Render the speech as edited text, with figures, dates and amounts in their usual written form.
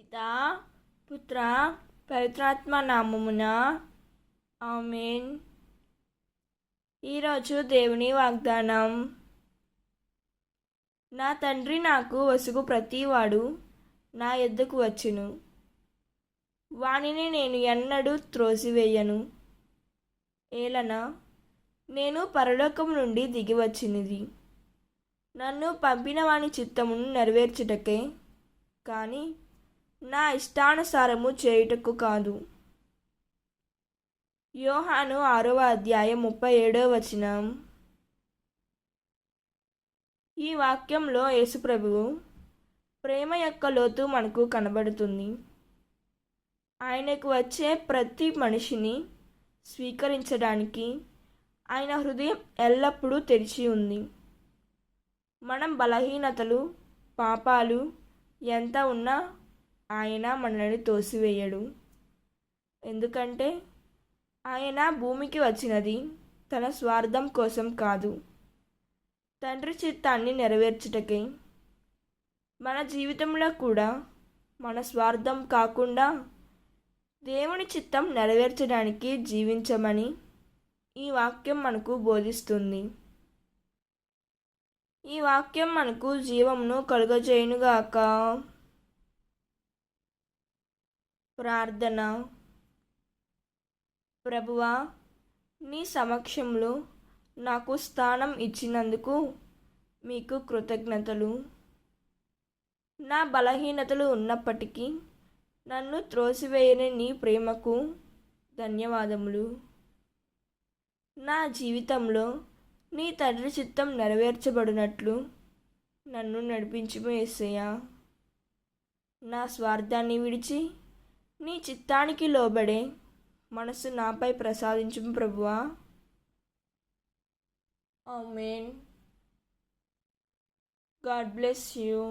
పితా పుత్ర పవిత్రాత్మ నామమున ఆమేన్. ఈరోజు దేవుని వాగ్దానం. నా తండ్రి నాకు వసుగు ప్రతివాడు నా యొద్దకు వచ్చును, వానిని నేను ఎన్నడూ త్రోసివేయను. ఏలన నేను పరలోకం నుండి దిగివచ్చినది నన్ను పంపిన వాని చిత్తమును నెరవేర్చుటకే కానీ నా ఇష్టానుసారము చేయుటకు కాదు. యోహాను 6వ అధ్యాయం 37వ వచనం. ఈ వాక్యంలో యేసుప్రభువు ప్రేమ యొక్క లోతు మనకు కనబడుతుంది. ఆయనకు వచ్చే ప్రతి మనిషిని స్వీకరించడానికి ఆయన హృదయం ఎల్లప్పుడూ తెరిచి ఉంది. మనం బలహీనతలు, పాపాలు ఎంత ఉన్నా ఆయన మనల్ని తోసివేయడు. ఎందుకంటే ఆయన భూమికి వచ్చినది తన స్వార్థం కోసం కాదు, తండ్రి చిత్తాన్ని నెరవేర్చుటకే. మన జీవితంలో కూడా మన స్వార్థం కాకుండా దేవుని చిత్తం నెరవేర్చడానికి జీవించమని ఈ వాక్యం మనకు బోధిస్తుంది. ఈ వాక్యం మనకు జీవమును కలుగజేయునుగాక. ప్రార్థన. ప్రభువా, నీ సమక్షంలో నాకు స్థానం ఇచ్చినందుకు మీకు కృతజ్ఞతలు. నా బలహీనతలు ఉన్నప్పటికీ నన్ను త్రోసివేయని నీ ప్రేమకు ధన్యవాదములు. నా జీవితంలో నీ తండ్రి చిత్తం నెరవేర్చబడినట్లు నన్ను నడిపించుము యేసయ్యా. నా స్వార్థాన్ని విడిచి నీ చిత్తానికి లోబడే మనసు నాపై ప్రసాదించుము ప్రభువా. ఆమేన్. God bless you.